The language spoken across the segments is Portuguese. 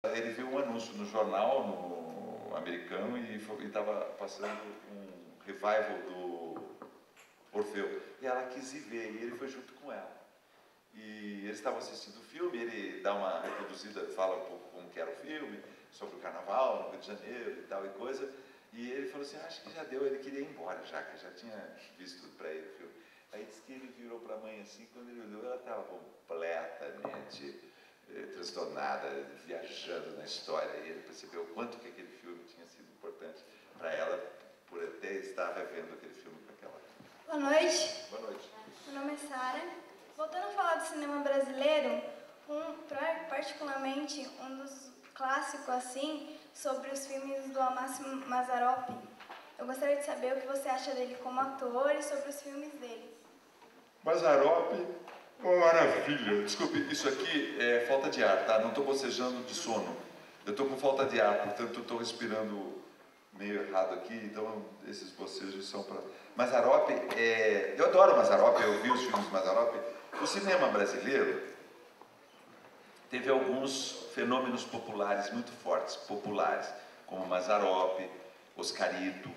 Ele viu um anúncio no jornal, no americano, e estava passando um revival do Orfeu. E ela quis ir ver, e ele foi junto com ela. E eles estavam assistindo o filme, ele dá uma reproduzida, fala um pouco como que era o filme, sobre o carnaval no Rio de Janeiro e tal e coisa. E ele falou assim, acho que já deu, ele queria ir embora já, que já tinha visto para ele o filme. Aí disse que ele virou para a mãe assim, quando ele olhou, ela estava completamente transtornada, viajando na história, e ele percebeu o quanto que aquele filme tinha sido importante para ela, por até estar revendo aquele filme com aquela. Boa noite. Boa noite. Meu nome é Sara. Voltando a falar do cinema brasileiro, particularmente um dos clássicos assim, sobre os filmes do Amácio Mazzaropi. Eu gostaria de saber o que você acha dele como ator e sobre os filmes dele. Mazzaropi, uma maravilha. Desculpe, isso aqui é falta de ar, tá? Não estou bocejando de sono. Eu estou com falta de ar, portanto estou respirando meio errado aqui, então esses bocejos são para... Mazzaropi, eu adoro Mazzaropi, eu vi os filmes de Mazzaropi. O cinema brasileiro teve alguns fenômenos populares muito fortes, como Mazzaropi, Oscarito,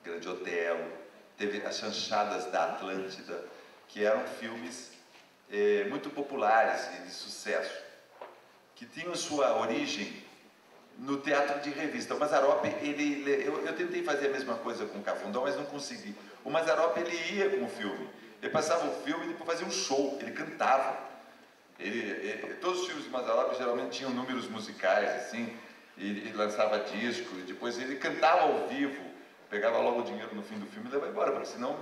Grande Otelo, teve as Chanchadas da Atlântida, que eram filmes muito populares e de sucesso, que tinham sua origem no teatro de revista. O Mazzaropi, eu tentei fazer a mesma coisa com o Cafundó, mas não consegui. O Mazzaropi, ele ia com o filme, ele passava o filme e depois fazia um show, ele cantava. Todos os filmes do Mazzaropi geralmente tinham números musicais, assim, e lançava disco, e depois ele cantava ao vivo, pegava logo o dinheiro no fim do filme e levava embora, porque senão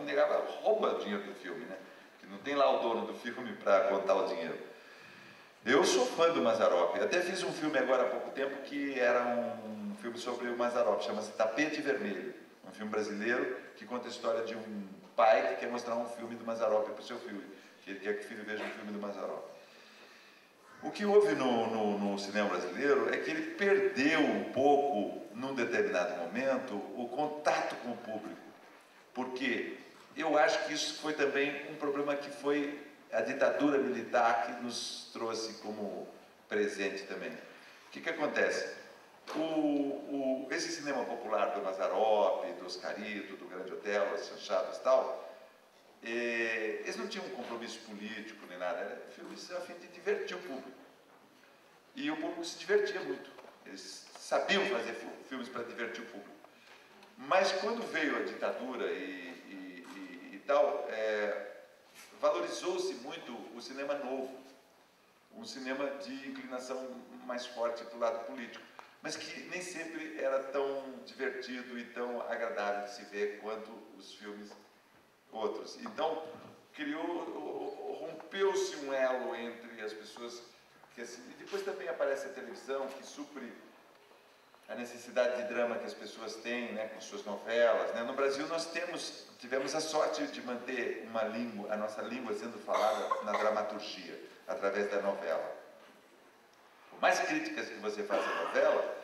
rouba o dinheiro do filme, né? Que não tem lá o dono do filme para contar o dinheiro. Eu sou fã do Mazzaropi, até fiz um filme agora há pouco tempo que era um filme sobre o Mazzaropi, chama-se Tapete Vermelho, um filme brasileiro que conta a história de um pai que quer mostrar um filme do Mazzaropi para o seu filho, que ele quer que o filho veja um filme do Mazzaropi. O que houve no cinema brasileiro é que ele perdeu um pouco, num determinado momento, o contato com o público, porque eu acho que isso foi também um problema que foi a ditadura militar que nos trouxe como presente também. O que acontece? Esse cinema popular do Mazzaropi, do Oscarito, do Grande Otelo, as Chanchadas e tal, eles não tinham um compromisso político nem nada, eram filmes a fim de divertir o público. E o público se divertia muito. Eles sabiam fazer filmes para divertir o público. Mas quando veio a ditadura e tal, valorizou-se muito o cinema novo, um cinema de inclinação mais forte para o lado político, mas que nem sempre era tão divertido e tão agradável de se ver quanto os filmes outros. Então, rompeu-se um elo entre as pessoas, que, assim, e depois também aparece a televisão, que supre a necessidade de drama que as pessoas têm, né, com suas novelas, né? No Brasil nós tivemos a sorte de manter a nossa língua sendo falada na dramaturgia, através da novela. Por mais críticas que você faça à novela,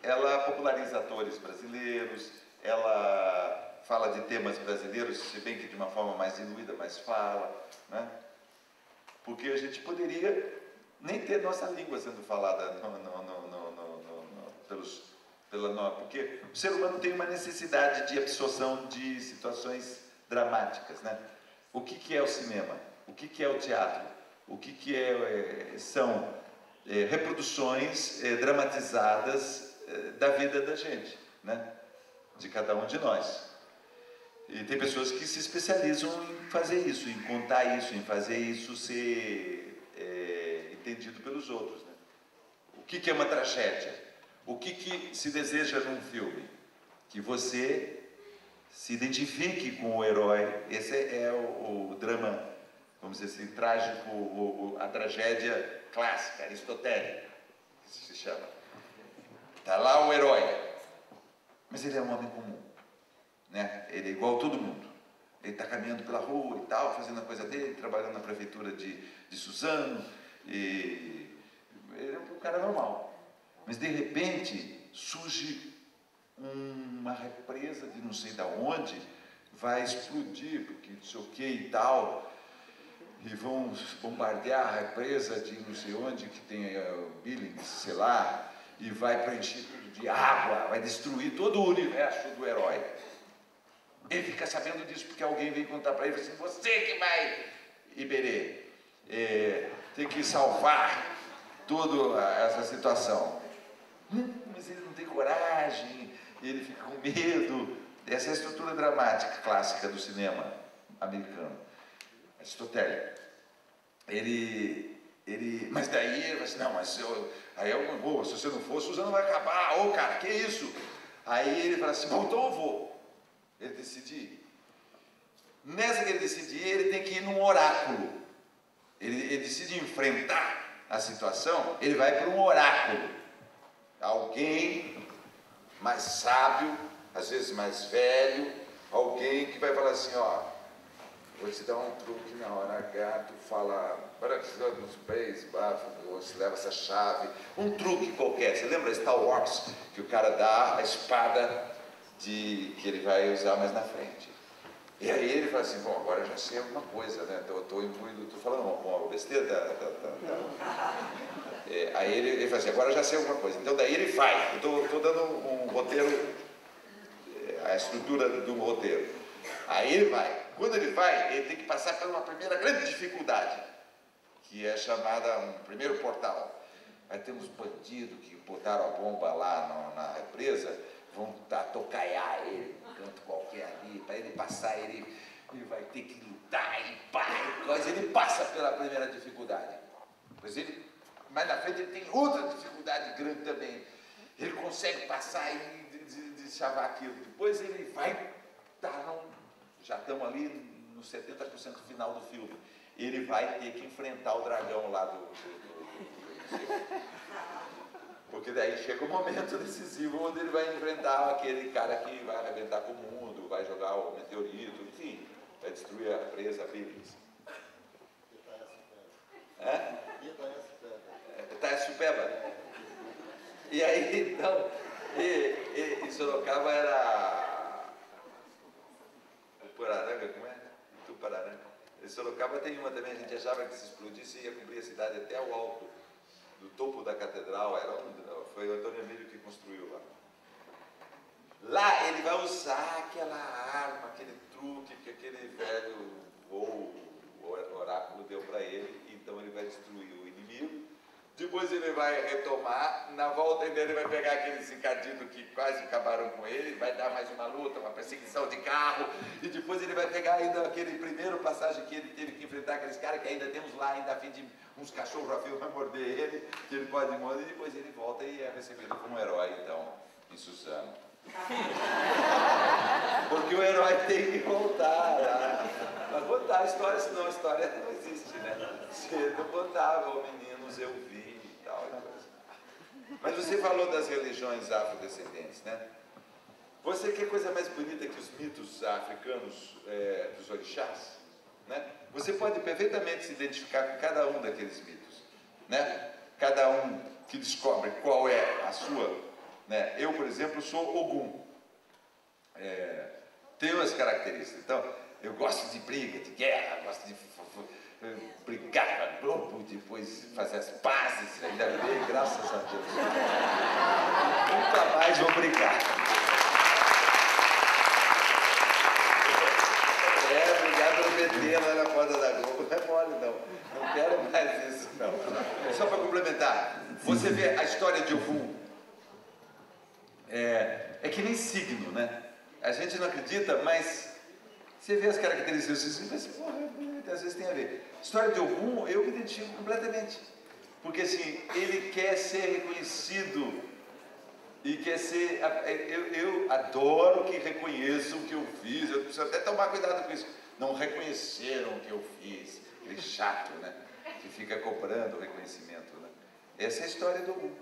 ela populariza atores brasileiros, ela fala de temas brasileiros, se bem que de uma forma mais diluída, mas fala, né? Porque a gente poderia nem ter nossa língua sendo falada porque o ser humano tem uma necessidade de absorção de situações dramáticas, né? O que é o cinema? O que é o teatro? O que são reproduções dramatizadas da vida da gente, né? De cada um de nós. E tem pessoas que se especializam em fazer isso, em contar isso, em fazer isso ser entendido pelos outros, né? O que é uma tragédia? O que se deseja num filme? Que você se identifique com o herói. Esse é o drama, vamos dizer assim, trágico, a tragédia clássica, aristotélica, que se chama. Está lá o herói, mas ele é um homem comum, né? Ele é igual a todo mundo. Ele está caminhando pela rua e tal, fazendo a coisa dele, trabalhando na prefeitura de Suzano, e ele é um cara normal. Mas de repente surge uma represa de não sei de onde, vai explodir, porque não sei o que e tal. e vão bombardear a represa de não sei onde, que tem Billings, sei lá, e vai preencher tudo de água, vai destruir todo o universo do herói. Ele fica sabendo disso porque alguém vem contar para ele assim, você que vai, Iberê, tem que salvar toda essa situação. Mas ele não tem coragem, ele fica com medo. Essa é a estrutura dramática clássica do cinema americano. Aristotélico. Mas daí ele vai assim, não, mas aí eu não vou, se você não for, Suzano vai acabar. Ô, cara, que isso? Aí ele fala assim, bom, então eu vou. Ele decide ir. Nessa que ele decide ir, ele tem que ir num oráculo. Ele decide enfrentar a situação, ele vai para um oráculo. Alguém mais sábio, às vezes mais velho, alguém que vai falar assim, ó, vou te dar um truque na hora H, tu fala, você leva essa chave, um truque qualquer. Você lembra Star Wars, que o cara dá a espada que ele vai usar mais na frente. E aí ele fala assim, bom, agora eu já sei alguma coisa, né? Estou imbuído, estou falando uma besteira aí ele fala assim, agora eu já sei alguma coisa. Então daí ele vai, eu estou dando um roteiro, a estrutura do roteiro. Aí ele vai. Quando ele vai, ele tem que passar por uma primeira grande dificuldade, que é chamada um primeiro portal. Vai ter uns bandidos que botaram a bomba lá na represa, vão tocaiar ele, um canto qualquer ali, para ele passar, ele vai ter que lutar, e pá, coisa, ele passa pela primeira dificuldade. Mas na frente ele tem outra dificuldade grande também. Ele consegue passar e chavar aquilo. Depois ele vai já estamos ali no 70% final do filme. Ele vai ter que enfrentar o dragão lá do porque daí chega o momento decisivo onde ele vai enfrentar aquele cara que vai arrebentar com o mundo, vai jogar o meteorito, enfim, vai destruir a presa, a Billings. Itaiaçupeba. E aí, então, em Sorocaba era Tupararanga, como é? Tupararanga. Em Sorocaba tem uma também, a gente achava que se explodisse ia cobrir a cidade até o alto do topo da catedral, foi o Antônio Emílio que construiu lá. Lá ele vai usar aquela arma, aquele truque que aquele velho o oráculo deu para ele, então ele vai destruir o inimigo. Depois ele vai retomar, na volta ainda ele vai pegar aqueles encardidos que quase acabaram com ele, vai dar mais uma luta, uma perseguição de carro, e depois ele vai pegar ainda aquele primeiro passagem que ele teve que enfrentar aqueles caras que ainda temos lá, ainda a fim de uns cachorros a fio vai morder ele, que ele pode morder, e depois ele volta e é recebido como herói, então, em Suzano. Porque o herói tem que voltar, para contar a história, senão a história não existe, né? Se ele não contava, ô meninos, eu vi e tal. Mas você falou das religiões afrodescendentes, né? Você quer coisa mais bonita que os mitos africanos dos orixás? Né? Você pode perfeitamente se identificar com cada um daqueles mitos, né? Cada um que descobre qual é a sua, né? Eu, por exemplo, sou Ogum. Tenho as características. Então, eu gosto de briga, de guerra, gosto de brigar com a Globo, depois fazer as pazes, ainda bem, graças a Deus. Nunca mais vou brigar. Brigar pelo PT lá na porta da Globo, não é mole não. Não quero mais isso, não. Só para complementar, você vê a história de Ogum, é que nem signo, né? A gente não acredita, mas você vê as características do signo e pensa, porra, às vezes tem a ver. A história de Ogum, eu me identifico completamente. Porque assim, ele quer ser reconhecido e quer ser... Eu adoro que reconheçam o que eu fiz, eu preciso até tomar cuidado com isso. Não reconheceram o que eu fiz. Aquele chato, né? Que fica cobrando o reconhecimento, né? Essa é a história do Ogum.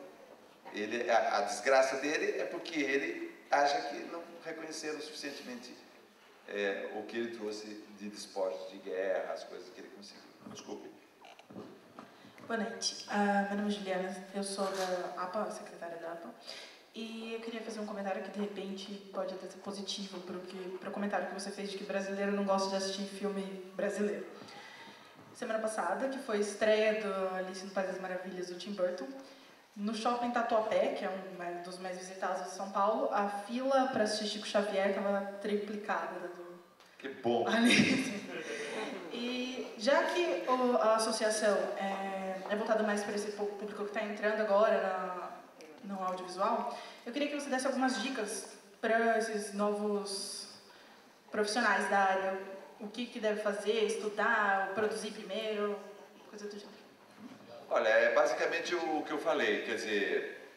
A desgraça dele é porque ele acha que não reconheceram suficientemente o que ele trouxe de despojos de guerra, as coisas que ele conseguiu. Desculpe. Boa noite. Meu nome é Juliana, eu sou da APA, secretária da APA, e eu queria fazer um comentário que de repente pode até ser positivo para o comentário que você fez de que brasileiro não gosta de assistir filme brasileiro. semana passada, que foi a estreia do Alice no País das Maravilhas, do Tim Burton. No Shopping Tatuapé, que é um dos mais visitados de São Paulo, a fila para assistir Chico Xavier estava triplicada. Que bom! E já que a associação é voltada mais para esse público que está entrando agora no audiovisual, eu queria que você desse algumas dicas para esses novos profissionais da área. O que deve fazer, estudar, produzir primeiro, coisa do gênero. Olha, é basicamente o que eu falei, quer dizer,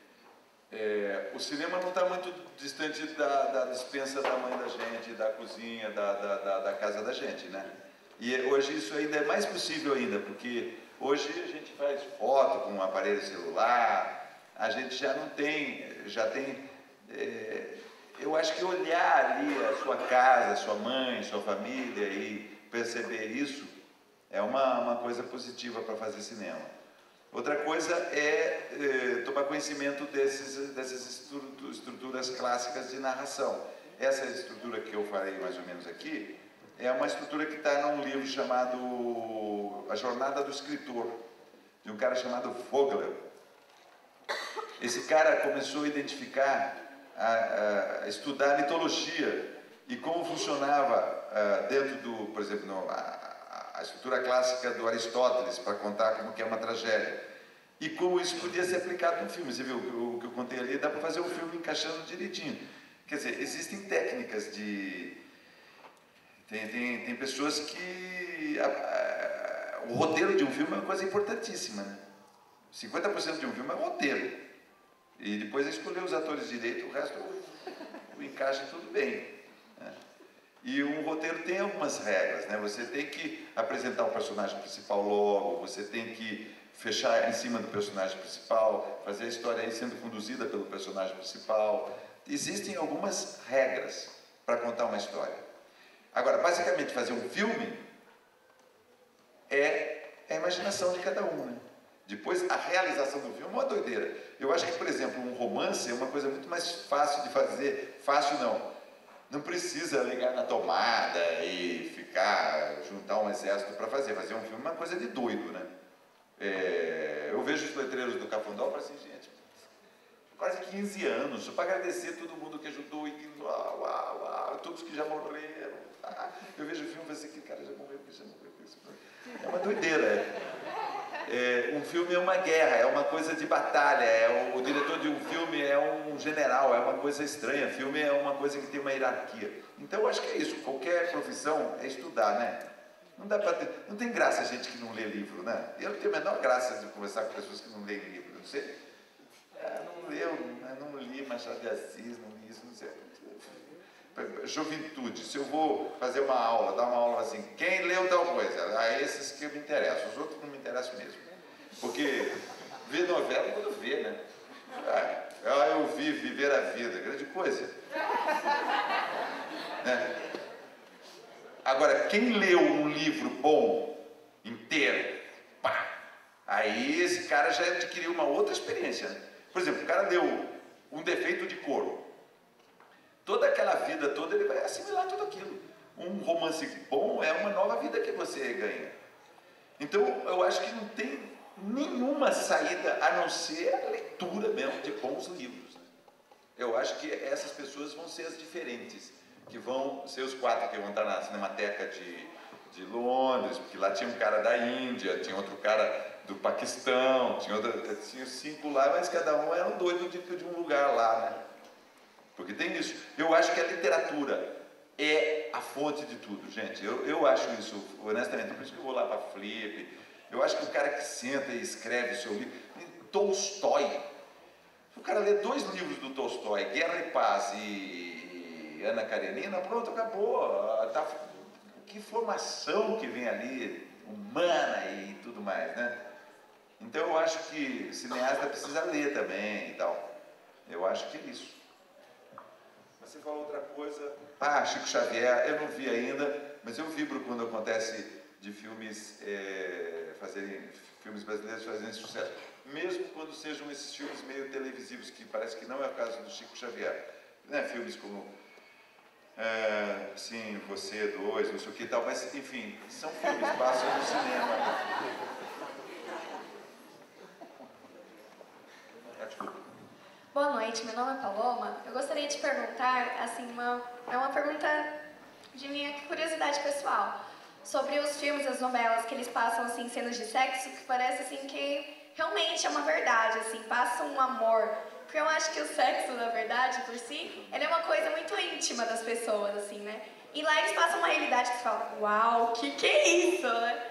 o cinema não está muito distante da despensa da mãe da gente, da cozinha, da casa da gente, né? E hoje isso ainda é mais possível ainda, porque hoje a gente faz foto com um aparelho celular, a gente já tem, eu acho que olhar ali a sua casa, sua mãe, sua família e perceber isso é uma coisa positiva para fazer cinema. Outra coisa é tomar conhecimento dessas estruturas clássicas de narração. Essa estrutura que eu falei mais ou menos aqui é uma estrutura que está num livro chamado A Jornada do Escritor, de um cara chamado Vogler. Esse cara começou a identificar, a estudar a mitologia e como funcionava dentro por exemplo, a estrutura clássica do Aristóteles para contar como que é uma tragédia e como isso podia ser aplicado no filme. Você viu o que eu contei ali? Dá para fazer um filme encaixando direitinho. Quer dizer, existem técnicas de... Tem pessoas que... o roteiro de um filme é uma coisa importantíssima, né? 50% de um filme é o roteiro. E depois é escolher os atores direito, o resto o encaixe tudo bem. Né? E um roteiro tem algumas regras, né? Você tem que apresentar o personagem principal logo, você tem que fechar em cima do personagem principal, fazer a história aí sendo conduzida pelo personagem principal. Existem algumas regras para contar uma história. Agora, basicamente, fazer um filme é a imaginação de cada um, né? Depois, a realização do filme é uma doideira. Eu acho que, por exemplo, um romance é uma coisa muito mais fácil de fazer. Fácil não. Não precisa ligar na tomada e juntar um exército para fazer. Fazer um filme é uma coisa de doido, né? Eu vejo os letreiros do Cafundó e falo assim, gente, quase 15 anos, só para agradecer todo mundo que ajudou e todos que já morreram. Eu vejo o filme e falo assim, que cara já morreu, que já morreu. É uma doideira. Um filme é uma guerra, é uma coisa de batalha, o diretor de um filme é um general, é uma coisa estranha, filme é uma coisa que tem uma hierarquia. Então eu acho que é isso, qualquer profissão é estudar, né? Não tem graça a gente que não lê livro, né? Eu não tenho a menor graça de conversar com pessoas que não leem livro, não sei. Não li Machado de Assis, não li isso, não sei. Juventude, se eu vou fazer uma aula, dar uma aula assim, quem leu tal coisa? Esses que me interessam, os outros não me interessam mesmo. Porque ver novela quando vê, né? Eu vi Viver a Vida, grande coisa. Né? Agora, quem leu um livro bom, inteiro, aí esse cara já adquiriu uma outra experiência. Né? Por exemplo, o cara leu Um Defeito de Cor. Toda aquela vida toda ele vai assimilar tudo aquilo. Um romance bom é uma nova vida que você ganha. Então eu acho que não tem nenhuma saída a não ser a leitura mesmo de bons livros. Eu acho que essas pessoas vão ser as diferentes, que vão ser os 4 que vão estar na Cinemateca de Londres, porque lá tinha um cara da Índia, tinha outro cara do Paquistão, tinha 5 lá, mas cada um era um doido de um lugar lá, né? Porque tem isso. Eu acho que a literatura é a fonte de tudo, gente. Eu acho isso, honestamente. Por isso que eu vou lá para a Flip. Eu acho que o cara que senta e escreve o seu livro... Tolstói. O cara lê 2 livros do Tolstói, Guerra e Paz e Ana Karenina, pronto, acabou. Que formação que vem ali, humana e tudo mais, né? Então eu acho que cineasta precisa ler também e tal. Eu acho que é isso. Você falou outra coisa. Chico Xavier, eu não vi ainda, mas eu vibro quando acontece de filmes filmes brasileiros fazerem sucesso, mesmo quando sejam esses filmes meio televisivos, que parece que não é o caso do Chico Xavier, né? Filmes como sim, você, dois, não sei o que e tal, mas enfim, são filmes, passam no cinema. Desculpa. Boa noite, meu nome é Paloma. Eu gostaria de perguntar, assim, é uma pergunta de minha curiosidade pessoal, sobre os filmes, as novelas que eles passam, assim, cenas de sexo, que parece, assim, que realmente é uma verdade, assim, passa um amor. Porque eu acho que o sexo, na verdade, por si, ele é uma coisa muito íntima das pessoas, assim, né? E lá eles passam uma realidade que você fala, uau, que é isso, né?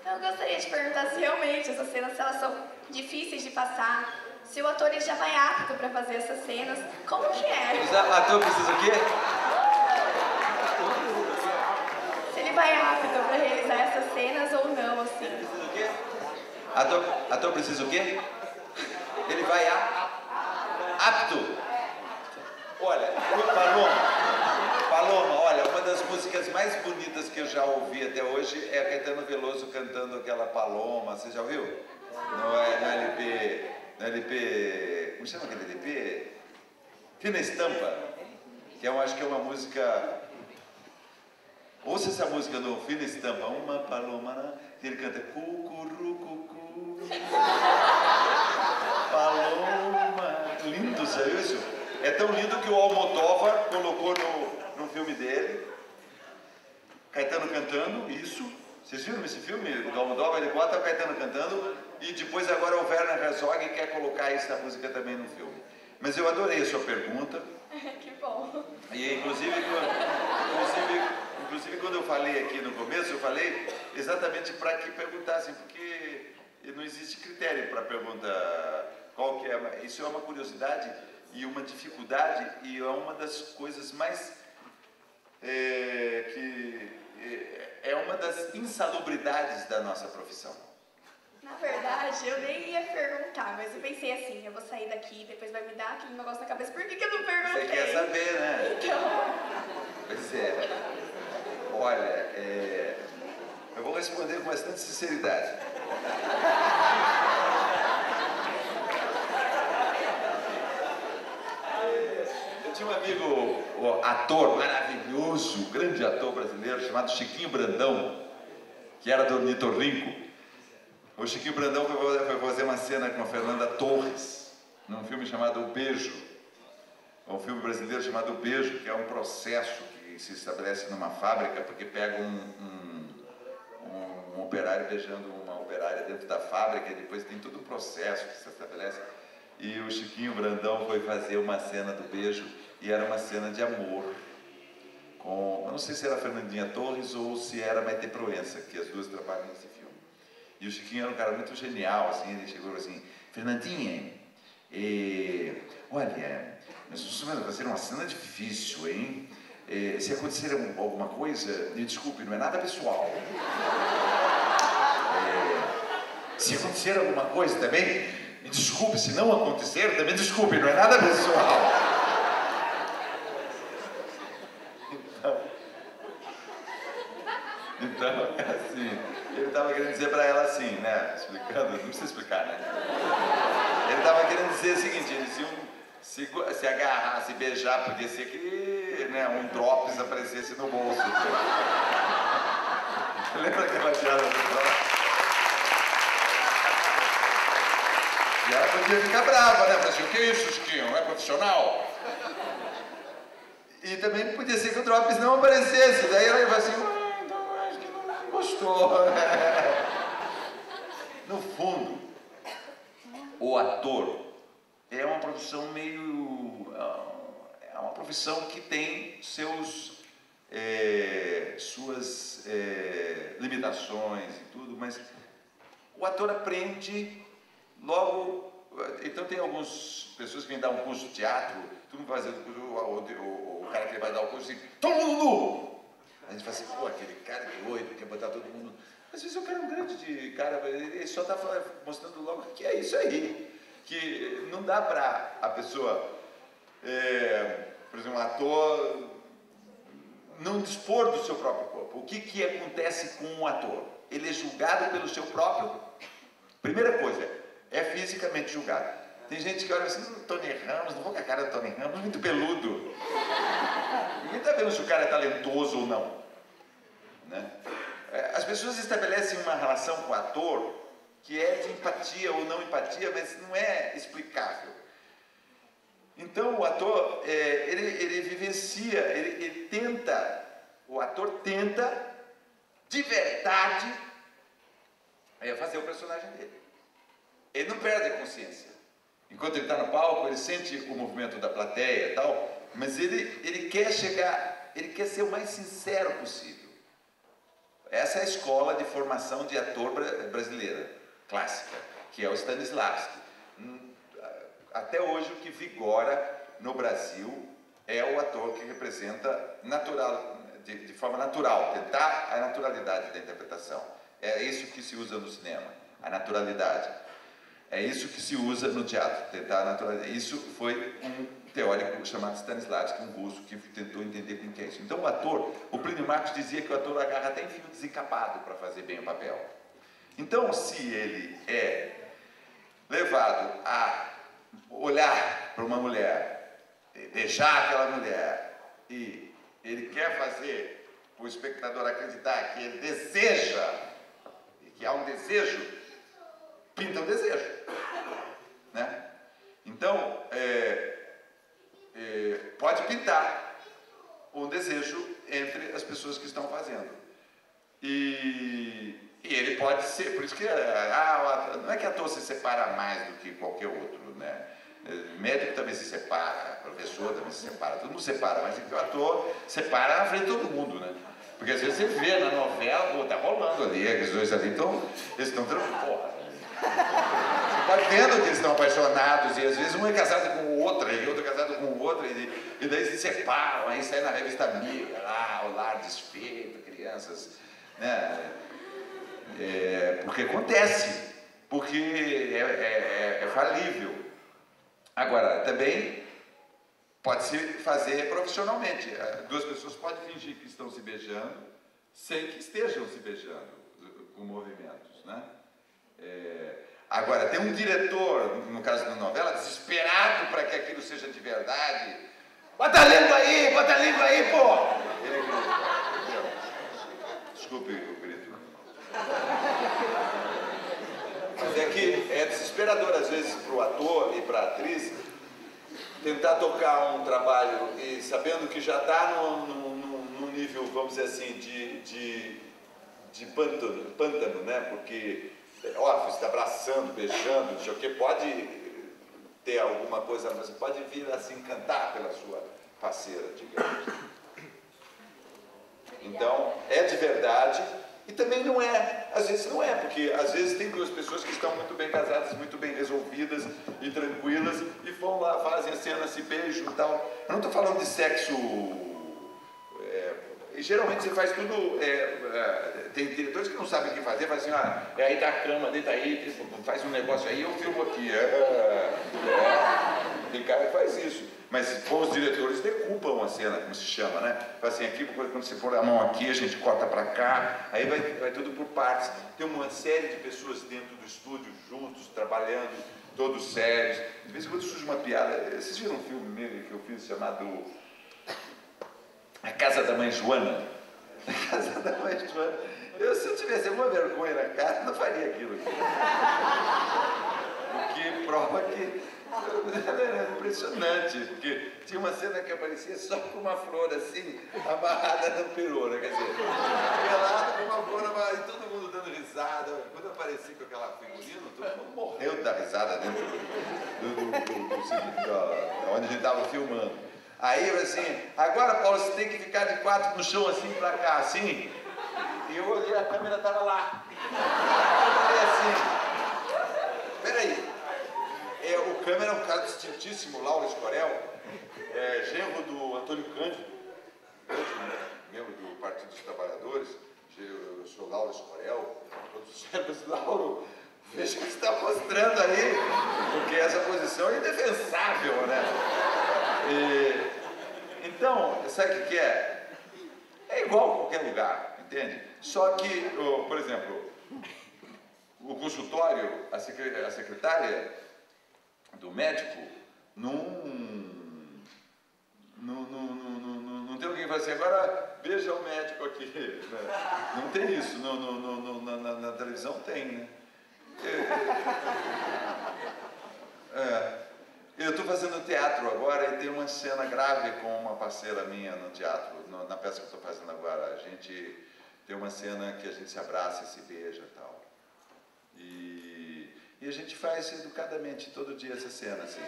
Então eu gostaria de perguntar se realmente essas cenas, se elas são difíceis de passar, se o ator ele já vai apto para fazer essas cenas, como que é? O ator precisa o quê? Se ele vai apto para realizar essas cenas ou não, assim. Precisa o quê? Ator precisa o quê? Ele vai apto. Olha, Paloma, olha, uma das músicas mais bonitas que eu já ouvi até hoje é a Caetano Veloso cantando aquela Paloma, você já ouviu? No LP, como chama aquele LP? Fina Estampa, que eu acho que é uma música. Ouça essa música no Fina Estampa, uma paloma, que ele canta cucurucucu, paloma, lindo, saiu isso? É tão lindo que o Almodóvar colocou no filme dele, Caetano cantando, isso. Vocês viram esse filme do Almodóvar? Ele bota o Caetano cantando e depois agora o Werner Herzog quer colocar essa música também no filme. Mas eu adorei a sua pergunta. Que bom. E inclusive quando eu falei aqui no começo, eu falei exatamente para que perguntassem, porque não existe critério para perguntar qual que é. Isso é uma curiosidade e uma dificuldade e é uma das coisas mais é uma das insalubridades da nossa profissão. Na verdade, eu nem ia perguntar, mas eu pensei assim, eu vou sair daqui, depois vai me dar aquele negócio na cabeça, por que eu não perguntei? Você quer saber, né? Então... Pois é. Olha, eu vou responder com bastante sinceridade. Eu tinha um amigo, ator maravilhoso, grande ator brasileiro, chamado Chiquinho Brandão, que era do Ornitorrinco. O Chiquinho Brandão foi fazer uma cena com a Fernanda Torres, num filme chamado O Beijo. Um filme brasileiro chamado O Beijo, que é um processo que se estabelece numa fábrica, porque pega um operário beijando uma operária dentro da fábrica, e depois tem todo um processo que se estabelece. E o Chiquinho Brandão foi fazer uma cena do beijo, e era uma cena de amor. Eu não sei se era a Fernandinha Torres ou se era a Maite Proença, que as duas trabalham nesse filme. E o Chiquinho era um cara muito genial, assim, ele chegou assim, Fernandinha, olha, nós vamos fazer uma cena difícil, hein? Se acontecer alguma coisa, me desculpe, não é nada pessoal. Se acontecer alguma coisa também, me desculpe, se não acontecer, também desculpe, não é nada pessoal. Então, é assim, ele estava querendo dizer para ela assim, né, explicando, não precisa explicar, né? Ele estava querendo dizer o seguinte, eles iam se agarrar, se beijar, podia ser que, né, um drops aparecesse no bolso. Lembra aquela piada do drops? E ela podia ficar brava, né? Falei assim, o que é isso, Chiquinho? Não é profissional? E também podia ser que o drops não aparecesse, daí ela ia falar assim, então acho que não gostou. No fundo, o ator é uma profissão é uma profissão que tem suas limitações e tudo, mas o ator aprende logo. Então tem algumas pessoas que vêm dar um curso de teatro, tu não faz o cara que vai dar o curso assim, todo mundo nu! A gente fala assim, pô, aquele cara que doido, quer botar todo mundo. Às vezes o cara é um grande cara, ele só está mostrando logo que é isso aí. Que não dá para a pessoa, por exemplo, um ator, não dispor do seu próprio corpo. O que acontece com um ator? Ele é julgado pelo seu próprio... Primeira coisa, é fisicamente julgado. Tem gente que olha assim, Tony Ramos, não vou com a cara do Tony Ramos, muito peludo. Ninguém está vendo se o cara é talentoso ou não. Né? As pessoas estabelecem uma relação com o ator que é de empatia ou não empatia, mas não é explicável. Então o ator, ele vivencia, ele tenta, o ator tenta, de verdade, fazer o personagem dele. Ele não perde a consciência. Enquanto ele está no palco, ele sente o movimento da plateia e tal, mas ele quer chegar, ele quer ser o mais sincero possível. Essa é a escola de formação de ator brasileira, clássica, que é o Stanislavski. Até hoje o que vigora no Brasil é o ator que representa de forma natural, tentar a naturalidade da interpretação. É isso que se usa no cinema, a naturalidade. É isso que se usa no teatro, tentar a naturalidade. Isso foi um teórico chamado Stanislavski, um russo, que tentou entender como que é isso. Então o ator, o Plínio Marcos dizia que o ator agarra até em fio desencapado para fazer bem o papel. Então, se ele é levado a olhar para uma mulher, deixar aquela mulher, e ele quer fazer o espectador acreditar que ele deseja, e que há um desejo, pinta um desejo. Né? Então, pode pintar um desejo entre as pessoas que estão fazendo. E ele pode ser, por isso que não é que ator se separa mais do que qualquer outro, né? Médico também se separa, professor também se separa, todo mundo se separa, mas o ator separa na frente de todo mundo, né? Porque às vezes você vê na novela, pô, tá rolando ali, aqueles dois ali, então eles estão tranquilos, porra. Você vai vendo que eles estão apaixonados, e às vezes um é casado com o outro, e outro é casado com o outro, e daí se separam, aí sai na revista Amiga, lá, o lar desfeito, crianças, né? Porque acontece, porque é falível. Agora, também pode-se fazer profissionalmente. Duas pessoas podem fingir que estão se beijando sem que estejam se beijando com movimentos, né? Agora, tem um diretor, no caso da novela, desesperado para que aquilo seja de verdade. Bota a língua aí, pô! Ele grita. Desculpe o grito. Mas é que é desesperador, às vezes, para o ator e para a atriz tentar tocar um trabalho e sabendo que já está num nível, vamos dizer assim, de pântano, né? Porque, óbvio, você está abraçando, beijando, não sei o que, pode ter alguma coisa, mas você pode vir a se encantar pela sua parceira, digamos. Então, é de verdade. E também não é, às vezes não é, porque às vezes tem duas pessoas que estão muito bem casadas, muito bem resolvidas e tranquilas, e vão lá, fazem a cena, se beijam e tal. Eu não estou falando de sexo, geralmente você faz tudo, tem diretores que não sabem o que fazer, fazem assim, aí tá a cama, deita aí, faz um negócio aí, eu filmo aqui. Tem cara que faz isso. Mas bons diretores decupam a cena, como se chama, né? Faz assim, aqui, quando você for a mão aqui, a gente corta para cá, aí vai tudo por partes. Tem uma série de pessoas dentro do estúdio, juntos, trabalhando, todos sérios. De vez em quando surge uma piada. Vocês viram um filme meu que eu fiz chamado A Casa da Mãe Joana? A Casa da Mãe Joana. Se eu tivesse uma vergonha na cara, não faria aquilo. O que prova que... Era impressionante, porque tinha uma cena que aparecia só com uma flor assim, amarrada na perona, quer dizer, pelado com uma flor amarrada, e todo mundo dando risada. Quando eu apareci com aquela figurina, todo mundo morreu de dar risada dentro onde a gente estava filmando. Aí eu assim, agora Paulo, você tem que ficar de quatro no chão assim pra cá, assim. E eu olhei, a câmera estava lá. Eu falei assim, peraí. O câmera é um cara distintíssimo, Lauro Escorel, genro do Antônio Cândido, membro do Partido dos Trabalhadores. Eu sou Lauro Escorel, todos os servos, Lauro, veja o que você está mostrando aí, porque essa posição é indefensável, né? Então, sabe o que é? É igual a qualquer lugar, entende? Só que, por exemplo, o consultório, a secretária do médico, não tem alguém que fala assim, agora beija o médico aqui. Não tem isso, na televisão tem, né? Eu estou fazendo teatro agora e tem uma cena grave com uma parceira minha no teatro, na peça que eu estou fazendo agora. A gente tem uma cena que a gente se abraça e se beija e tal. E a gente faz educadamente todo dia essa cena, assim.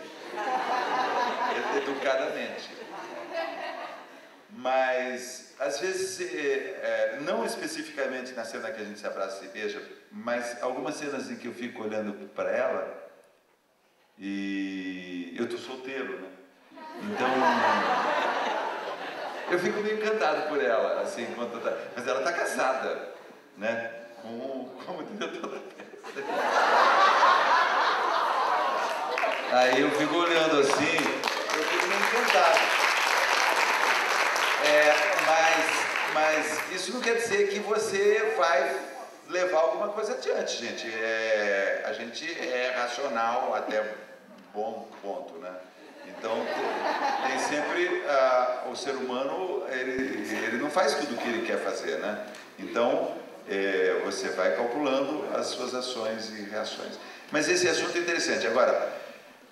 Educadamente. Mas, às vezes, não especificamente na cena que a gente se abraça e se beija, mas algumas cenas em que eu fico olhando para ela e eu estou solteiro, né? Então, eu fico meio encantado por ela, assim, enquanto mas ela está casada, né? Como diretor da peça. Aí eu fico olhando assim, eu fico meio encantado. Mas isso não quer dizer que você vai levar alguma coisa adiante, gente. A gente é racional até um bom ponto, né? Então, tem sempre o ser humano, ele não faz tudo o que ele quer fazer, né? Então, você vai calculando as suas ações e reações. Mas esse assunto é interessante. Agora,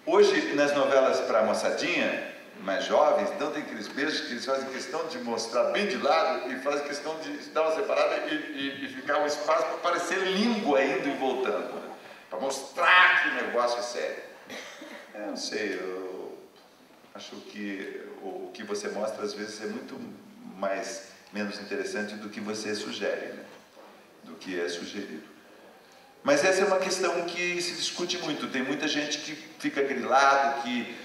hoje, nas novelas para moçadinha, mais jovens, então tem aqueles beijos que eles fazem questão de mostrar bem de lado e fazem questão de dar uma separada e ficar um espaço para parecer língua indo e voltando, né? Para mostrar que o negócio é sério. Eu não sei, eu acho que o que você mostra às vezes é muito menos interessante do que você sugere, né? Do que é sugerido. Mas essa é uma questão que se discute muito. Tem muita gente que fica grilado, que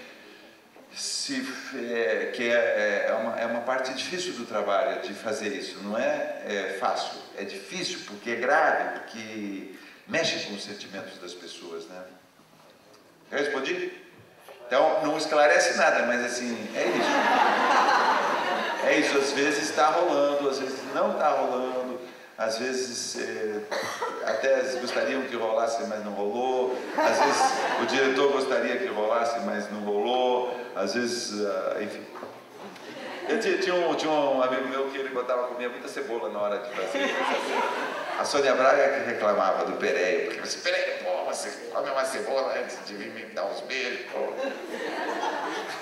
é uma parte difícil do trabalho de fazer isso. Não é fácil, é difícil porque é grave, porque mexe com os sentimentos das pessoas, né? Já respondi? Então, não esclarece nada, mas assim, é isso. É isso, às vezes está rolando, às vezes não está rolando, às vezes até gostariam que rolasse, mas não rolou, às vezes o diretor gostaria que rolasse, mas não rolou, às vezes, enfim. Eu tinha um amigo meu que ele comia muita cebola na hora de fazer. A Sônia Braga que reclamava do Pereio, porque você, Pereio, pô, você come uma cebola antes de vir me dar uns beijos, pô.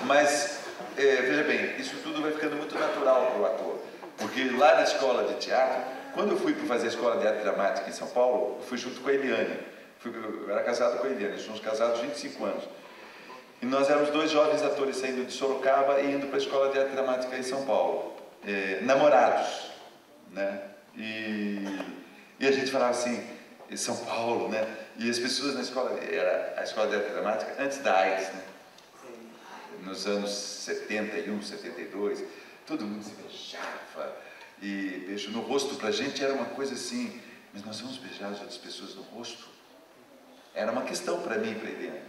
Mas, veja bem, isso tudo vai ficando muito natural para o ator. Porque lá na escola de teatro, quando eu fui para fazer a escola de arte dramática em São Paulo, eu fui junto com a Eliane. Eu era casado com a Eliane, somos casados há 25 anos. E nós éramos dois jovens atores saindo de Sorocaba e indo para a escola de arte dramática em São Paulo. Namorados, né? E a gente falava assim, em São Paulo, né? E as pessoas na escola, era a escola de arte dramática antes da AIDS, né? Nos anos 71, 72, todo mundo se beijava. E beijo no rosto pra gente era uma coisa assim, mas nós vamos beijar as outras pessoas no rosto? Era uma questão para mim e para Eliane.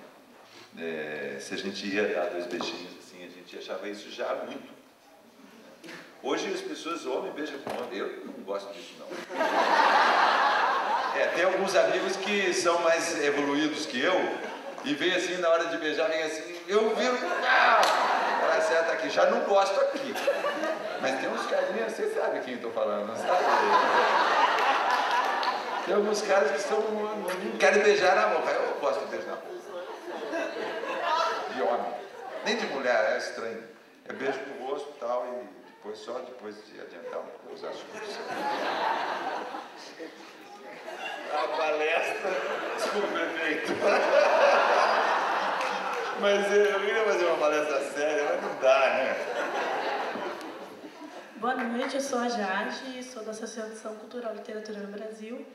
Se a gente ia dar dois beijinhos assim, a gente achava isso já muito. Hoje as pessoas, homem beija com homem, eu não gosto disso não. Tem alguns amigos que são mais evoluídos que eu, e vem assim, na hora de beijar, vem assim, eu viro, ela acerta aqui, já não gosto aqui. Mas tem uns carinhas, você sabe quem eu estou falando, não sabe? Tem alguns caras que não querem beijar na boca, eu gosto de beijar na boca. De homem, nem de mulher, é estranho. É beijo no rosto e tal, e só depois de adiantar um pouco os assuntos. A palestra, desculpa, prefeito. Mas eu queria fazer uma palestra séria, mas não dá, né? Boa noite, eu sou a Jade, sou da Associação Cultural e Literatura no Brasil.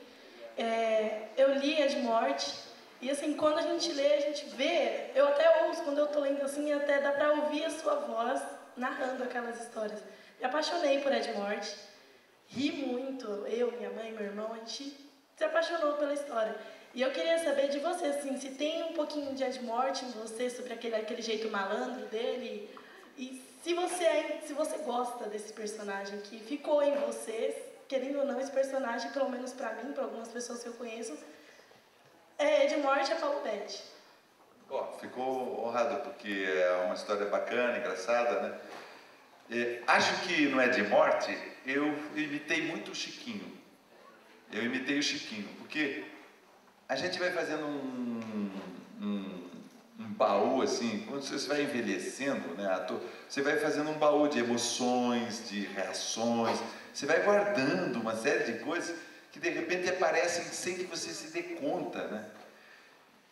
Eu li Ed Morte, e assim, quando a gente lê, a gente vê, eu até ouço, quando eu estou lendo assim, até dá para ouvir a sua voz narrando aquelas histórias. Me apaixonei por Ed Morte, ri muito, eu, minha mãe, meu irmão, a gente se apaixonou pela história. E eu queria saber de você, assim, se tem um pouquinho de Ed Morte em você, sobre aquele jeito malandro dele, e se você gosta desse personagem que ficou em você, querendo ou não, esse personagem, pelo menos para mim, para algumas pessoas que eu conheço, Ed Morte é Paulo Betti. Ficou honrado, porque é uma história bacana, engraçada, né? Acho que no Ed Morte eu imitei muito o Chiquinho. Eu imitei o Chiquinho, porque a gente vai fazendo um baú, assim, quando você vai envelhecendo, né, você vai fazendo um baú de emoções, de reações, você vai guardando uma série de coisas que de repente aparecem sem que você se dê conta, né?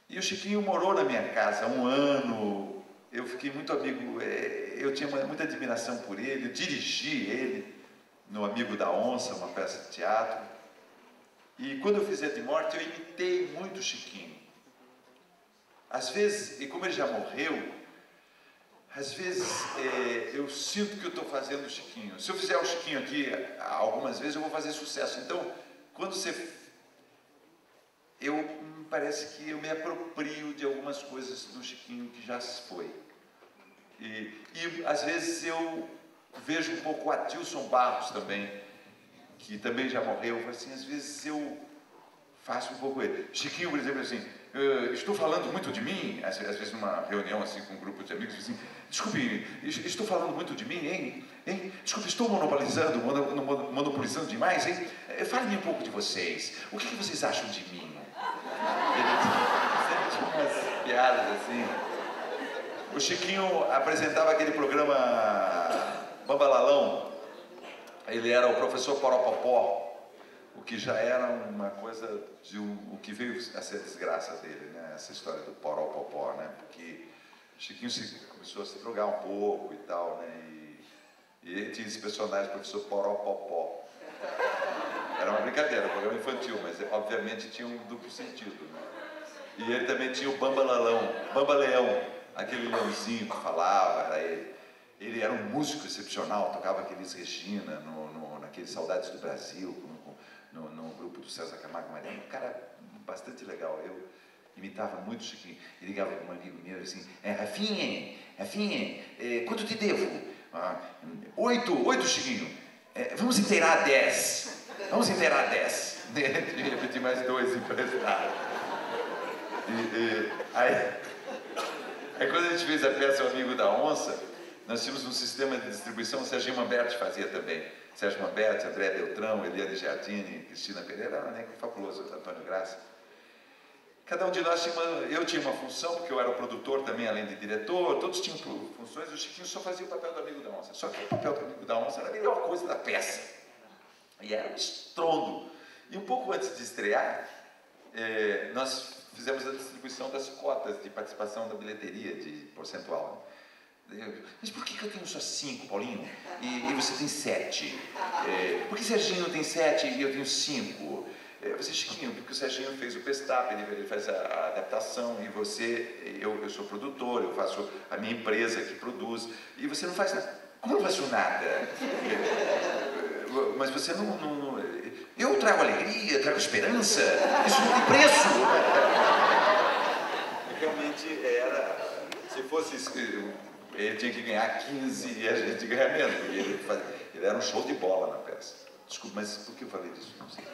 E o Chiquinho morou na minha casa há um ano, eu fiquei muito amigo, eu tinha muita admiração por ele, eu dirigi ele no Amigo da Onça, uma peça de teatro. E quando eu fiz Ed Morte, eu imitei muito o Chiquinho. Às vezes, e como ele já morreu, às vezes eu sinto que eu estou fazendo o Chiquinho. Se eu fizer o Chiquinho aqui algumas vezes, eu vou fazer sucesso. Então, quando parece que eu me aproprio de algumas coisas do Chiquinho que já se foi. E às vezes eu vejo um pouco o Atilson Barros também, que também já morreu. Assim, às vezes eu faço um pouco ele. Chiquinho, por exemplo, assim, estou falando muito de mim, às vezes numa reunião assim com um grupo de amigos, assim, desculpe, estou falando muito de mim, hein? Desculpe, estou monopolizando demais, hein? Fale-me um pouco de vocês. O que vocês acham de mim? Ele sempre tinha umas piadas assim. O Chiquinho apresentava aquele programa Bambalalão. Ele era o professor Poropopó, o que já era uma coisa de o que veio a ser a desgraça dele, né? Essa história do Poropopó, né? Porque o Chiquinho começou a se drogar um pouco e tal, né? E ele tinha esse personagem, professor Poropopó. Era uma brincadeira, um programa infantil, mas obviamente tinha um duplo sentido, né? E ele também tinha o Bambaleão, aquele leãozinho que falava, era ele. Ele era um músico excepcional, tocava aqueles Regina, naqueles Saudades do Brasil, no grupo do César Camargo Mariano, um cara bastante legal. Eu imitava muito o Chiquinho. E ligava para um amigo meu assim, Rafinha, quanto te devo? 8, Chiquinho. Vamos inteirar 10. De repente mais 2 emprestados. Aí quando a gente fez a peça O Amigo da Onça, nós tínhamos um sistema de distribuição, o Serginho Mamberti fazia também. Sérgio Mamberti, André Beltrão, Eliane Giardini, Cristina Pereira, era um elenco fabuloso, Antônio Graça. Cada um de nós eu tinha uma função, porque eu era o produtor também, além de diretor, todos tinham funções, o Chiquinho só fazia o papel do Amigo da Onça. Só que o papel do Amigo da Onça era a melhor coisa da peça. E era um estrondo. E um pouco antes de estrear, nós fizemos a distribuição das cotas de participação da bilheteria, de percentual. Mas por que eu tenho só 5, Paulinho? E você tem 7? Por que Serginho tem 7 e eu tenho 5? Você, Chiquinho, porque o Serginho fez o Pestap, ele faz a adaptação, e eu sou produtor, eu faço a minha empresa que produz, e você não faz nada. Como eu não faço nada? Mas você não... Eu trago alegria, trago esperança, isso não tem preço. Realmente era... Se fosse... Ele tinha que ganhar 15 e a gente ganhar menos, porque ele era um show de bola na peça. Desculpa, mas por que eu falei disso? Não sei.